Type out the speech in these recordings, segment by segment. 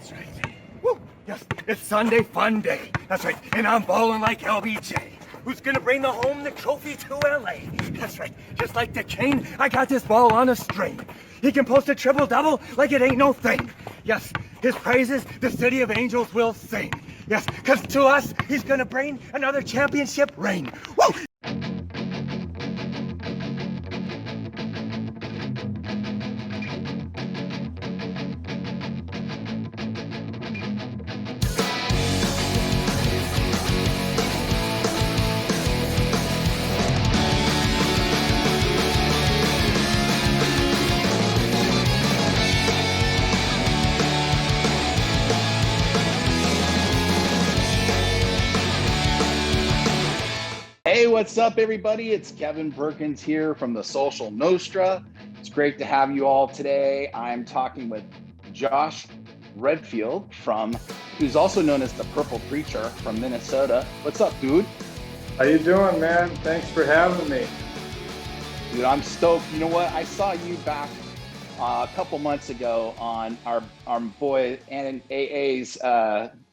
That's right. Woo! Yes, it's Sunday fun day. That's right. And I'm ballin' like LBJ. Who's gonna bring the trophy to LA? That's right. Just like the king, I got this ball on a string. He can post a triple-double like it ain't no thing. Yes, his praises the city of angels will sing. Yes, cause to us, he's gonna bring another championship ring. Woo! Hey, what's up, everybody? It's Kevin Perkins here from the Social Nostra. It's great to have you all today. I'm talking with Josh Redfield who's also known as the Purple Preacher from Minnesota. What's up, dude? How you doing, man? Thanks for having me. Dude, I'm stoked. You know what? I saw you back a couple months ago on our boy and AA's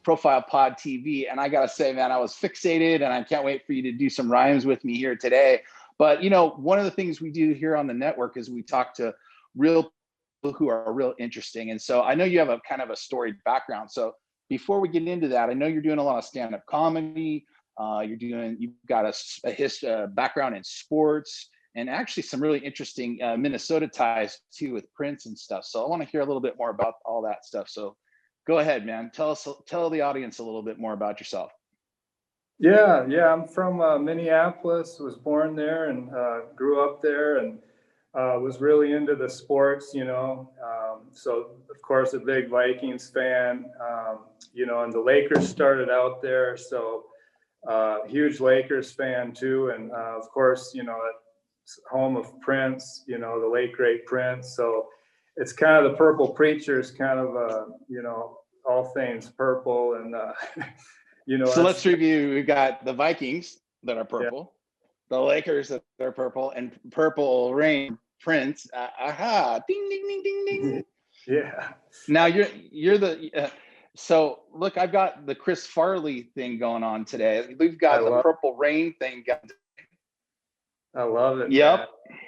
Profile Pod TV, and I gotta say, man, I was fixated, and I can't wait for you to do some rhymes with me here today. But you know, one of the things we do here on the network is we talk to real people who are real interesting, and so I know you have a kind of a storied background. So before we get into that, I know you're doing a lot of stand-up comedy. You've got a background in sports, and actually some really interesting Minnesota ties too with Prince and stuff. So I want to hear a little bit more about all that stuff. So go ahead, man. Tell the audience a little bit more about yourself. Yeah. I'm from Minneapolis. Was born there and grew up there, and was really into the sports. So of course a big Vikings fan. And the Lakers started out there, so huge Lakers fan too. And of course, it's home of Prince. The late great Prince. So it's kind of the Purple Preacher's kind of all things purple, and So let's review. We've got the Vikings that are purple, the Lakers that are purple, and Purple Rain Prince. Aha! Ding ding ding ding ding. Yeah. Now you're the. So look, I've got the Chris Farley thing going on today. We've got the Purple Rain thing going. I love it. Yep. Man.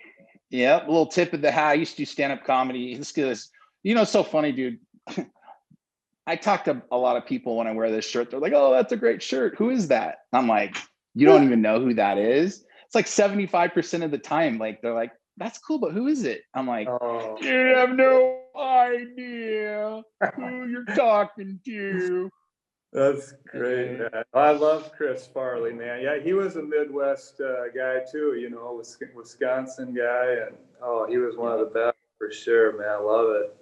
Yep. A little tip of the hat. I used to do stand-up comedy. This is, it's so funny, dude. I talk to a lot of people when I wear this shirt. They're like, "Oh, that's a great shirt. Who is that?" I'm like, "You don't even know who that is." It's like 75% of the time, like they're like, "That's cool, but who is it?" I'm like, "You have no idea who you're talking to." That's great, man. I love Chris Farley, man. Yeah, he was a Midwest guy too, Wisconsin guy, and he was one of the best for sure, man. I love it.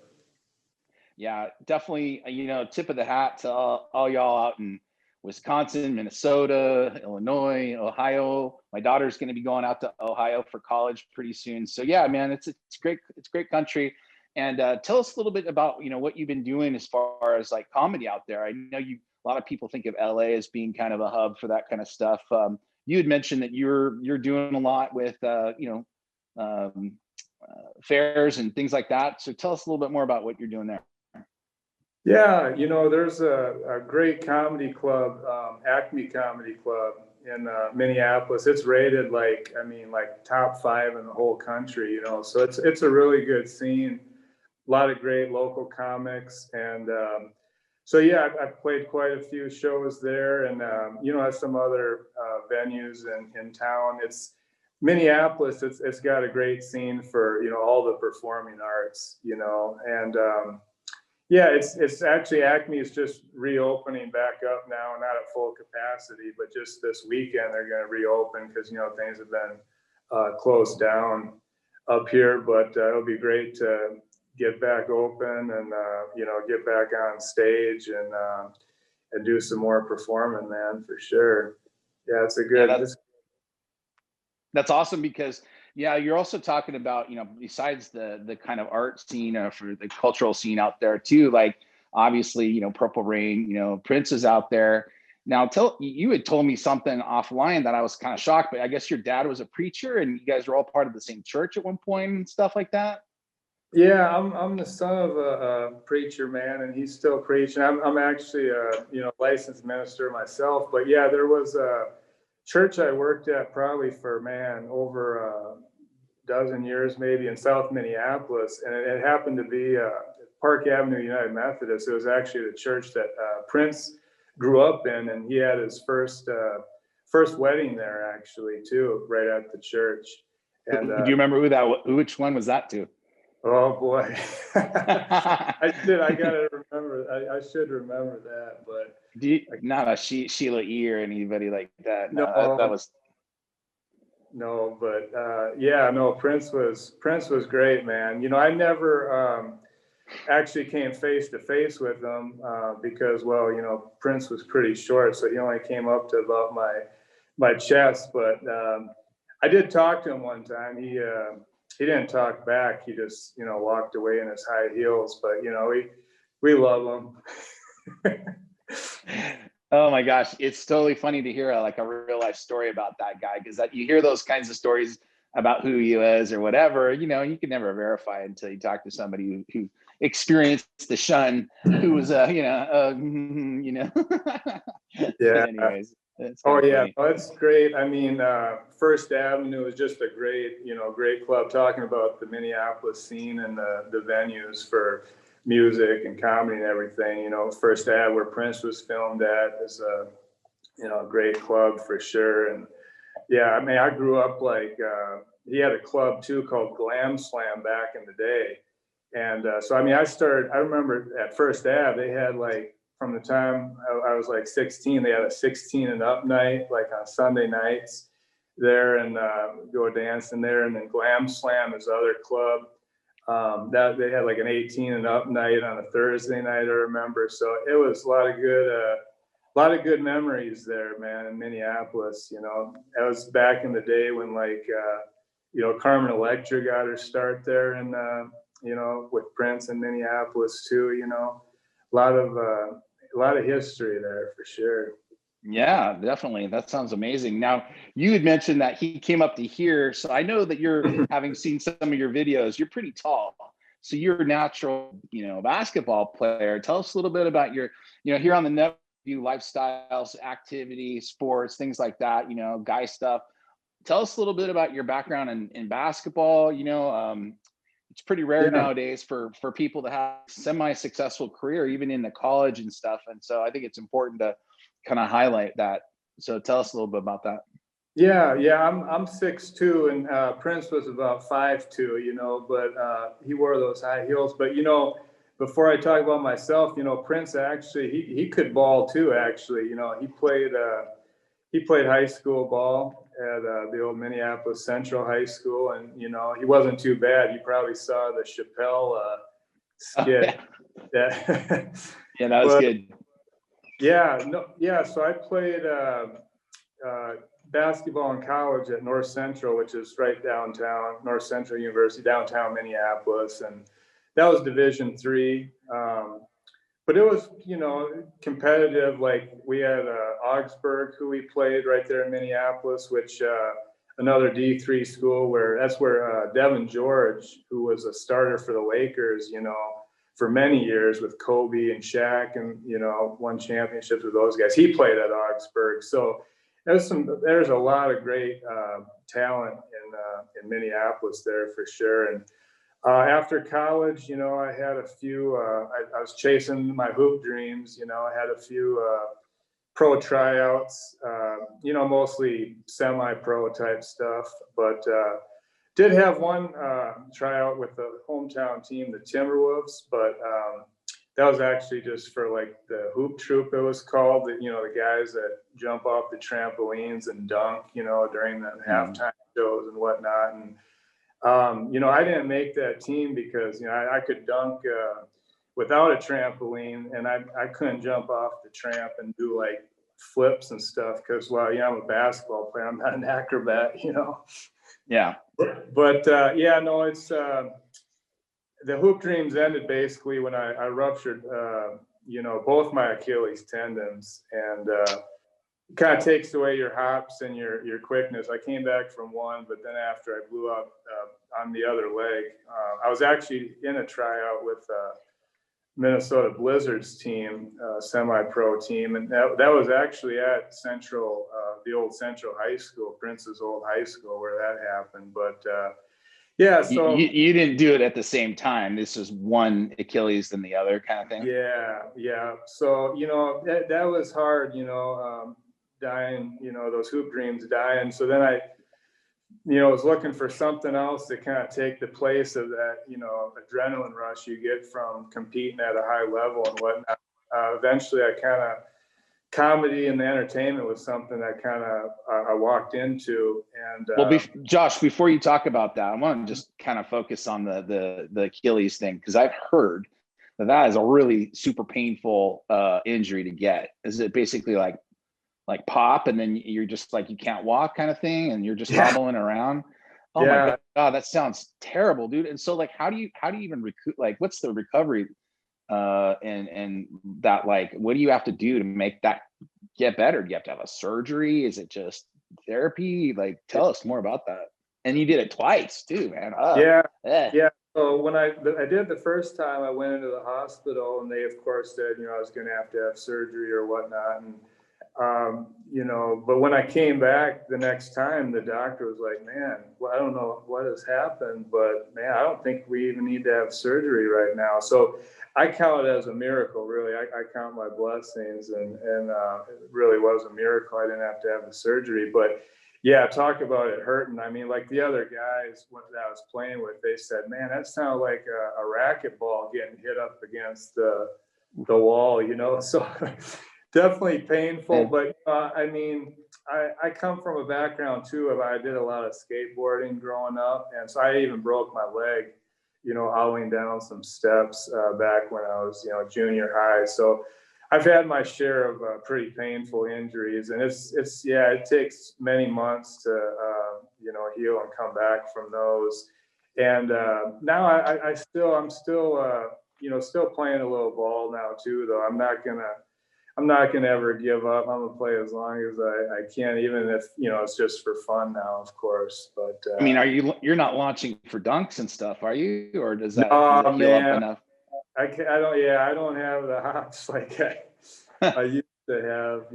Yeah, definitely. Tip of the hat to all y'all out in Wisconsin, Minnesota, Illinois, Ohio. My daughter's going to be going out to Ohio for college pretty soon. So yeah, man, it's great. It's great country. And tell us a little bit about what you've been doing as far as like comedy out there. I know a lot of people think of LA as being kind of a hub for that kind of stuff. You had mentioned that you're doing a lot with fairs and things like that. So tell us a little bit more about what you're doing there. Yeah, there's a great comedy club, Acme Comedy Club in Minneapolis. It's rated like top 5 in the whole country, so it's a really good scene. A lot of great local comics, and so yeah, I've played quite a few shows there, and have some other venues in town. It's Minneapolis. It's got a great scene for all the performing arts, and yeah, it's actually Acme is just reopening back up now, not at full capacity, but just this weekend they're going to reopen because things have been closed down up here. But it'll be great to get back open and get back on stage and do some more performing, man, for sure. Yeah, it's a good. That's awesome because you're also talking about besides the kind of art scene for the cultural scene out there too, like obviously Purple Rain, Prince is out there now. You had told me something offline that I was kind of shocked, but I guess your dad was a preacher and you guys were all part of the same church at one point and stuff like that. Yeah, I'm the son of a preacher man, and he's still preaching. I'm actually a licensed minister myself, but yeah, there was a church I worked at probably for over a dozen years maybe in South Minneapolis, and it happened to be Park Avenue United Methodist. It was actually the church that Prince grew up in, and he had his first wedding there actually too, right at the church. And Do you remember which one was that to? oh boy, I gotta remember. I should remember that, but Not a Sheila E. or anybody like that. No, that no, was. no. But yeah, no. Prince was great, man. I never actually came face to face with him because, well, Prince was pretty short, so he only came up to about my chest. But I did talk to him one time. He didn't talk back. He just walked away in his high heels. But we love him. Oh my gosh, it's totally funny to hear like a real life story about that guy, because that you hear those kinds of stories about who he is or whatever, you can never verify until you talk to somebody who experienced the shun, who was Yeah. Anyways, it's kind Oh of yeah, funny. no, it's great. I mean, First Avenue is just a great club. Talking about the Minneapolis scene and the venues for music and comedy and everything. First Ave, where Prince was filmed at, is a great club for sure. And yeah, I mean, I grew up like he had a club too called Glam Slam back in the day. And so, I mean, I remember at First Ave, they had like, from the time I was like 16, they had a 16 and up night, like on Sunday nights there, and go dancing there. And then Glam Slam is the other club. That they had like an 18 and up night on a Thursday night, I remember. So it was a lot of good memories there, man, in Minneapolis. That was back in the day when like, Carmen Electra got her start there, and with Prince in Minneapolis too. A lot of history there for sure. Yeah, definitely. That sounds amazing. Now, you had mentioned that he came up to here. So I know that you're, having seen some of your videos, you're pretty tall. So you're a natural, basketball player. Tell us a little bit about your, here on the net, view lifestyles, activity, sports, things like that, guy stuff. Tell us a little bit about your background in basketball. It's pretty rare Yeah. nowadays for people to have semi-successful career, even in the college and stuff. And so I think it's important to kind of highlight that. So tell us a little bit about that. Yeah, I'm 6'2", and Prince was about 5'2", but he wore those high heels. But before I talk about myself, Prince actually he could ball too. Actually, he played high school ball at the old Minneapolis Central High School, and he wasn't too bad. You probably saw the Chappelle skit. Oh, Yeah, yeah, that was but good. yeah, no, yeah. So I played basketball in college at North Central, which is right downtown, North Central University, downtown Minneapolis, and that was Division III. But it was, competitive. Like we had Augsburg, who we played right there in Minneapolis, which another D3 school that's where Devin George, who was a starter for the Lakers, for many years with Kobe and Shaq, and won championships with those guys. He played at Augsburg, so there's a lot of great talent in Minneapolis there for sure. And after college, I had a few. I was chasing my hoop dreams. I had a few pro tryouts. Mostly semi-pro type stuff, but did have one tryout with the hometown team, the Timberwolves. But that was actually just for like the hoop troop, it was called. The guys that jump off the trampolines and dunk, during the halftime shows and whatnot. And I didn't make that team because I could dunk without a trampoline, and I couldn't jump off the tramp and do like flips and stuff because, well, I'm a basketball player. I'm not an acrobat. Yeah. But yeah, no, it's the hoop dreams ended basically when I ruptured both my Achilles tendons, and kind of takes away your hops and your quickness. I came back from one, but then after I blew up on the other leg, I was actually in a tryout with Minnesota Blizzard's team, semi-pro team, and that was actually at Central, the old Central High School, Prince's old high school, where that happened. But yeah, so you didn't do it at the same time. This was one Achilles than the other kind of thing. Yeah. So that was hard. Dying. Those hoop dreams dying. So then I was looking for something else to kind of take the place of that, adrenaline rush you get from competing at a high level and whatnot. Eventually, comedy and entertainment was something that I walked into. And well, Josh, before you talk about that, I want to just kind of focus on the Achilles thing, because I've heard that is a really super painful injury to get. Is it basically like pop and then you're just like you can't walk kind of thing and you're just hobbling around? Oh my God, that sounds terrible, dude. And so like how do you even recoup, like what's the recovery and that, like what do you have to do to make that get better? Do you have to have a surgery? Is it just therapy? Like tell us more about that. And you did it twice too, man. Yeah. So when I did the first time, I went into the hospital and they of course said I was going to have surgery or whatnot. And but when I came back the next time, the doctor was like, man, well, I don't know what has happened, but man, I don't think we even need to have surgery right now. So I count it as a miracle, really. I count my blessings, and it really was a miracle. I didn't have to have the surgery, but yeah, talk about it hurting. I mean, like the other guys that I was playing with, they said, man, that sounded like a racquetball getting hit up against the wall, so definitely painful. But I come from a background too of, I did a lot of skateboarding growing up, and so I even broke my leg howling down some steps back when I was junior high. So I've had my share of pretty painful injuries, and it takes many months to heal and come back from those. And now I'm still playing a little ball now too, though. I'm not gonna ever give up. I'm gonna play as long as I can, even if it's just for fun now, of course. But I mean, you're not launching for dunks and stuff, are you? Or does that heal up enough? I don't have the hops like I used to have,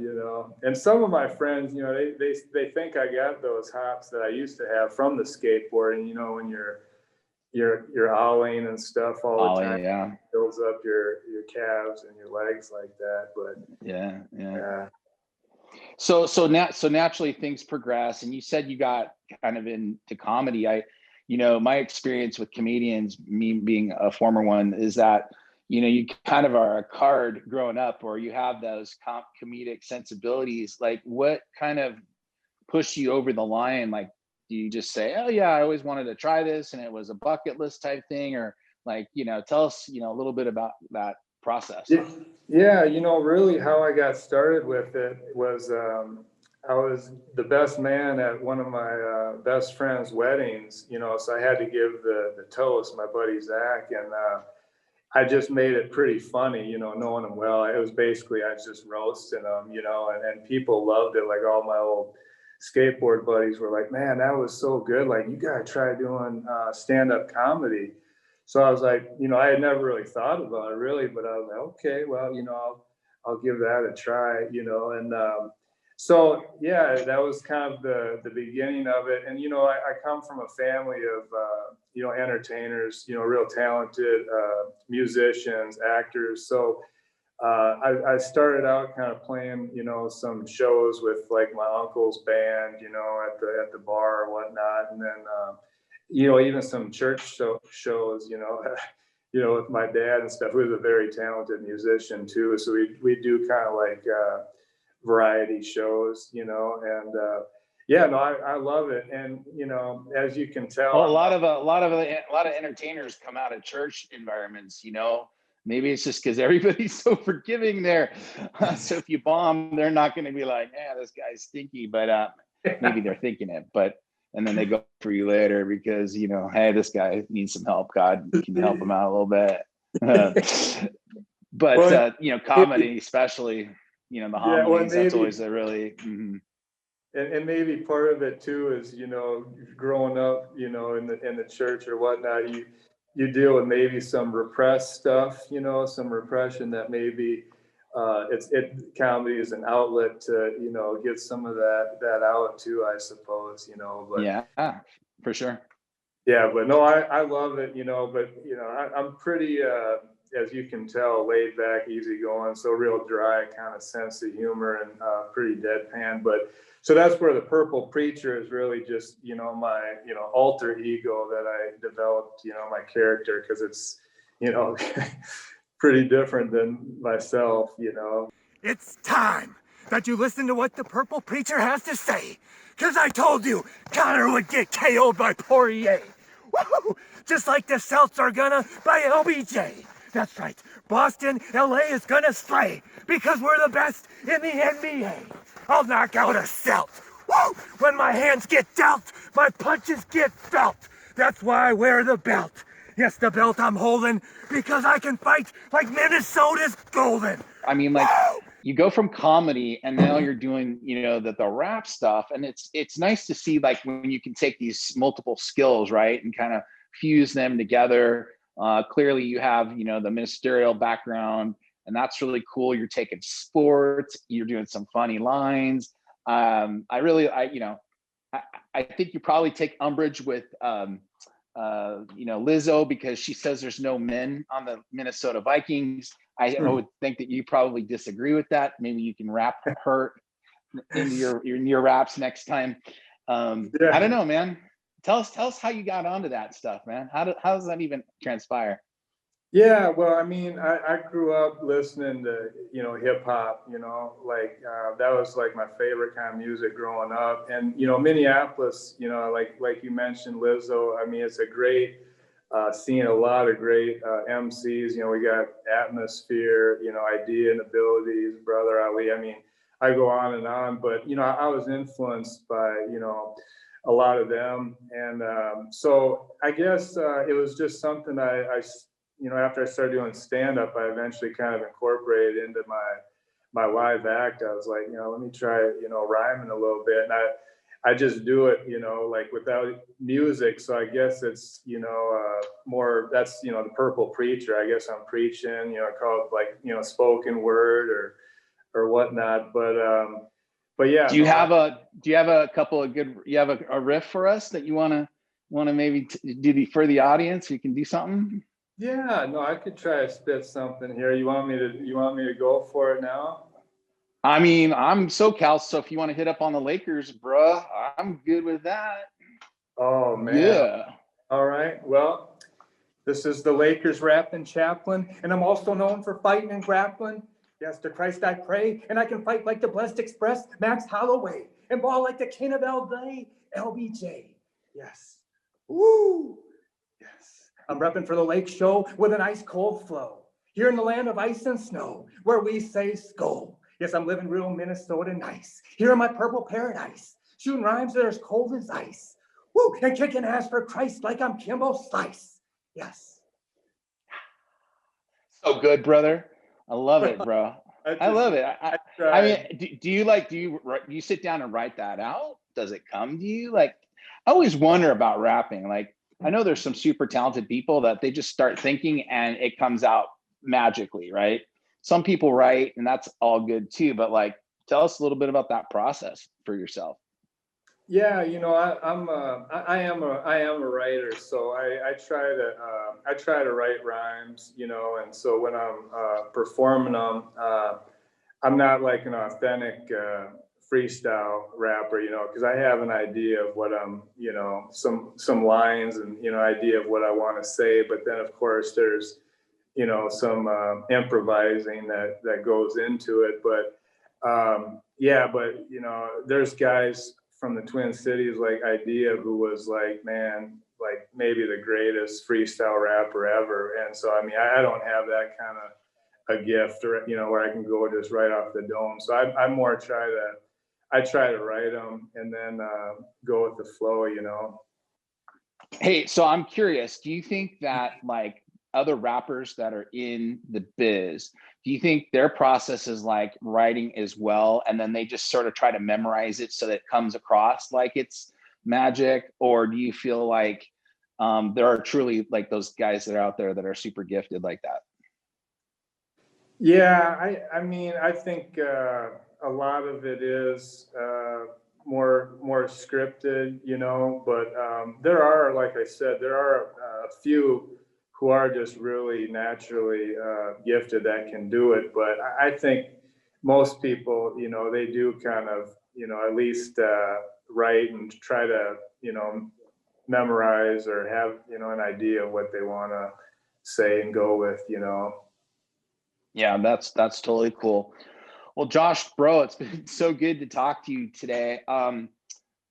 And some of my friends, they think I got those hops that I used to have from the skateboarding, when you're owling and stuff all the time. Yeah. It builds up your calves and your legs like that. But yeah. So naturally things progress, and you said you got kind of into comedy. My experience with comedians, me being a former one, is that you kind of are a card growing up, or you have those comedic sensibilities. Like what kind of pushed you over the line? Like, do you just say, oh yeah, I always wanted to try this and it was a bucket list type thing? Or like, tell us, a little bit about that process. Yeah, really how I got started with it was I was the best man at one of my best friend's weddings, so I had to give the toast, my buddy Zach, and I just made it pretty funny, knowing him well. It was basically, I was just roasting him, and people loved it. Like all my old skateboard buddies were like, man, that was so good. Like, you got to try doing stand-up comedy. So I was like, I had never really thought about it really, but I was like, okay, well, I'll give that a try, and so yeah, that was kind of the beginning of it. And I come from a family of entertainers, real talented musicians, actors. So I started out kind of playing some shows with like my uncle's band, at the bar or whatnot, and then even some church shows, with my dad and stuff, who was a very talented musician too. So we do kind of like variety shows, and I love it. And as you can tell, well, a lot of entertainers come out of church environments. Maybe it's just because everybody's so forgiving there. So if you bomb, they're not going to be like, this guy's stinky, but maybe they're thinking it. And then they go for you later because, hey, this guy needs some help. God can help him out a little bit. But, comedy especially, you know, the Yeah, well, homilies. That's maybe, always a really, and maybe part of it too is, you know, growing up, you know, in the church or whatnot, you deal with maybe some repressed stuff, you know, some repression that maybe comedy is an outlet to, you know, get some of that out too, I suppose, you know. But yeah, for sure. yeah, but no, I love it, you know. But you know, I'm pretty, as you can tell, laid back, easy going, so real dry kind of sense of humor and pretty deadpan. But so that's where the Purple Preacher is really just, you know, my, you know, alter ego that I developed, you know, my character, because it's, you know, pretty different than myself, you know. It's time that you listen to what the Purple Preacher has to say. Because I told you Connor would get KO'd by Poirier. Woo! Just like the Celts are gonna by LBJ. That's right. Boston, LA is gonna slay because we're the best in the NBA. I'll knock out a Celt. Woo! When my hands get dealt, my punches get felt. That's why I wear the belt. Yes, the belt I'm holding because I can fight like Minnesota's golden. I mean, like, you go from comedy and now you're doing, you know, the rap stuff, and it's nice to see like when you can take these multiple skills, right, and kind of fuse them together. Clearly you have, you know, the ministerial background, and that's really cool. You're taking sports, you're doing some funny lines. You know, I think you probably take umbrage with you know, Lizzo, because she says there's no men on the Minnesota Vikings. I would think that you probably disagree with that. Maybe you can wrap her into your raps next time. I don't know, man. Tell us how you got onto that stuff, man. How does that even transpire? Yeah, well, I mean, I grew up listening to, you know, hip hop, you know, like that was like my favorite kind of music growing up. And, you know, Minneapolis, you know, like you mentioned, Lizzo, I mean, it's a great seeing a lot of great MCs. You know, we got Atmosphere, you know, Idea and Abilities, Brother Ali. I mean, I go on, but, you know, I was influenced by, you know, a lot of them. And so I guess it was just something I you know, after I started doing stand up, I eventually kind of incorporated into my live act. I was like, you know, let me try, you know, rhyming a little bit. And I just do it, you know, like without music. So I guess it's, you know, more, that's, you know, the Purple Preacher. I guess I'm preaching, you know, called like, you know, spoken word or whatnot. But yeah. Do you have a couple of good, you have a riff for us that you want to maybe do for the audience? You can do something. Yeah, no, I could try to spit something here. You want me to go for it now? I mean, I'm SoCal, so if you want to hit up on the Lakers, bruh, I'm good with that. Oh man. Yeah. All right. Well, this is the Lakers rapping chaplain, and I'm also known for fighting and grappling. Yes, to Christ I pray, and I can fight like the Blessed Express, Max Holloway, and ball like the King of LA, LBJ. Yes. Woo! Yes. I'm repping for the Lake Show with an ice cold flow. Here in the land of ice and snow, where we say skull. Yes, I'm living real Minnesota nice. Here in my purple paradise, shooting rhymes that are as cold as ice. Woo! And kicking ass for Christ like I'm Kimbo Slice. Yes. So good, brother. I love it, bro. I love it. I mean, do you sit down and write that out? Does it come to you? Like, I always wonder about rapping. Like, I know there's some super talented people that they just start thinking and it comes out magically, right? Some people write and that's all good too, but like, tell us a little bit about that process for yourself. Yeah, you know, I am a writer, so I try to write rhymes, you know, and so when I'm performing them, I'm not like an authentic freestyle rapper, you know, because I have an idea of what I'm, you know, some lines and, you know, idea of what I want to say, but then of course there's, you know, some improvising that goes into it, but yeah, but you know, there's guys from the Twin Cities like Idea who was like, man, like maybe the greatest freestyle rapper ever, and so I mean, I don't have that kind of a gift, or you know, where I can go just right off the dome. So I more try to write them and then go with the flow, you know. Hey, so I'm curious, do you think that like other rappers that are in the biz, do you think their process is like writing as well, and then they just sort of try to memorize it so that it comes across like it's magic? Or do you feel like there are truly like those guys that are out there that are super gifted like that? Yeah, I mean, I think a lot of it is more scripted, you know, but there are, like I said, there are a few who are just really naturally gifted that can do it. But I think most people, you know, they do kind of, you know, at least write and try to, you know, memorize or have, you know, an idea of what they want to say and go with, you know. Yeah, that's totally cool. Well, Josh, bro, it's been so good to talk to you today.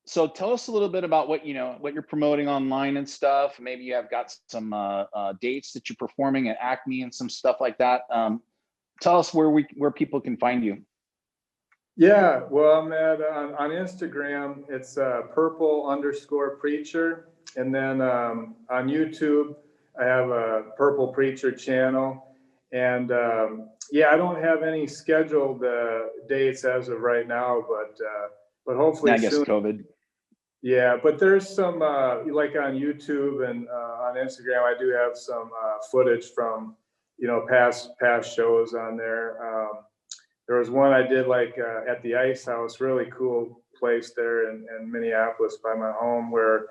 So tell us a little bit about what you're promoting online and stuff. Maybe you have got some dates that you're performing at Acme and some stuff like that. Tell us where people can find you. Yeah, well, I'm at on Instagram. It's purple_preacher, and then on YouTube, I have a Purple Preacher channel. And yeah, I don't have any scheduled dates as of right now, but hopefully I guess soon. COVID. Yeah, but there's some like on YouTube and on Instagram, I do have some footage from, you know, past shows on there. There was one I did like at the Ice House, really cool place there in Minneapolis by my home, where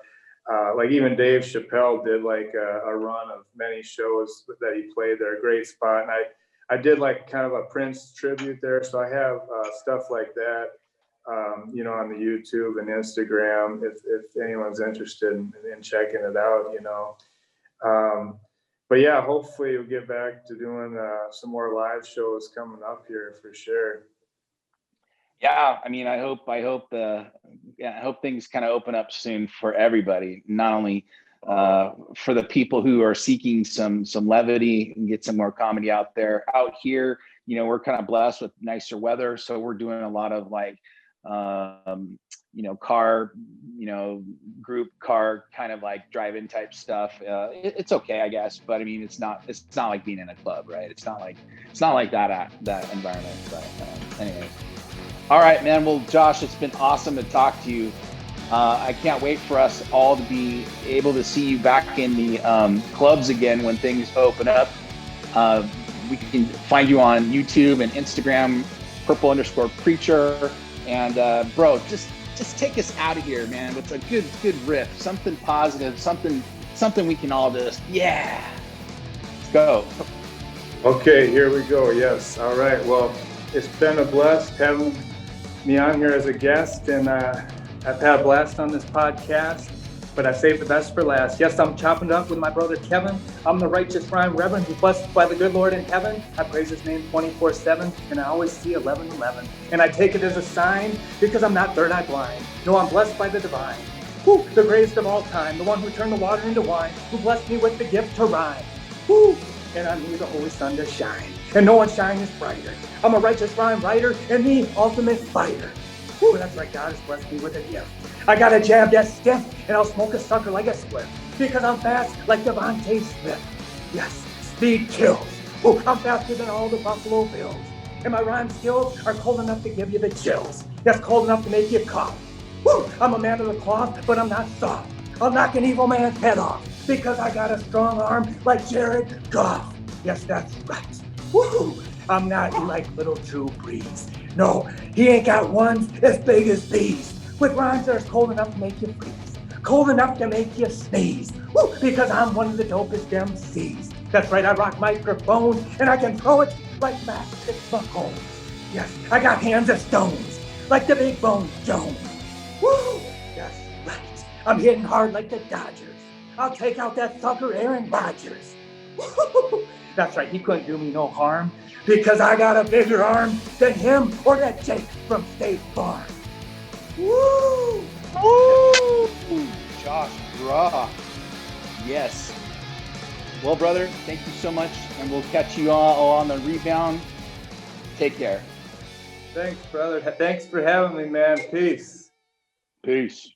like even Dave Chappelle did like a run of many shows that he played there. Great spot. And I did like kind of a Prince tribute there. So I have stuff like that, you know, on the YouTube and Instagram, if anyone's interested in checking it out, you know. But yeah, hopefully we'll get back to doing some more live shows coming up here for sure. Yeah, I mean, I hope things kind of open up soon for everybody, not only for the people who are seeking some levity and get some more comedy out there. Out here, you know, we're kind of blessed with nicer weather, so we're doing a lot of like you know, group car kind of like drive-in type stuff. It's okay, I guess, but I mean, it's not like being in a club, right? It's not like that environment. But anyway, all right, man. Well, Josh, it's been awesome to talk to you. I can't wait for us all to be able to see you back in the clubs again when things open up. We can find you on YouTube and Instagram, purple_preacher. And bro, just take us out of here, man, with a good riff, something positive, something we can all just, yeah, let's go. Okay, here we go. Yes. All right. Well, it's been a blast having me on here as a guest, and I've had a blast on this podcast, but I saved the best for last. Yes, I'm chopping it up with my brother Kevin. I'm the righteous rhyme reverend who's blessed by the good Lord in heaven. I praise his name 24/7, and I always see 11:11. And I take it as a sign because I'm not third eye blind. No, I'm blessed by the divine. Woo, the greatest of all time, the one who turned the water into wine, who blessed me with the gift to rhyme. Woo, and on me the holy sun does shine, and no one's shine is brighter. I'm a righteous rhyme writer and the ultimate fighter. Woo, that's right, God has blessed me with a gift. I got a jab that's stiff, and I'll smoke a sucker like a split, because I'm fast like Devontae Smith. Yes, speed kills. Ooh, I'm faster than all the Buffalo Bills. And my rhyme skills are cold enough to give you the chills. Yes, cold enough to make you cough. Woo, I'm a man of the cloth, but I'm not soft. I'll knock an evil man's head off, because I got a strong arm like Jared Goff. Yes, that's right. Woo, I'm not like little Drew Brees. No, he ain't got ones as big as these. With rhymes that are cold enough to make you freeze, cold enough to make you sneeze. Woo, because I'm one of the dopest MCs. That's right, I rock microphones, and I can throw it like Magic Mahomes. Yes, I got hands of stones, like the Big Bone Jones. Woo, that's right, I'm hitting hard like the Dodgers. I'll take out that sucker Aaron Rodgers. Woo, that's right, he couldn't do me no harm, because I got a bigger arm than him or that Jake from State Farm. Woo! Woo! Josh, bruh. Yes. Well, brother, thank you so much, and we'll catch you all on the rebound. Take care. Thanks, brother. Thanks for having me, man. Peace. Peace.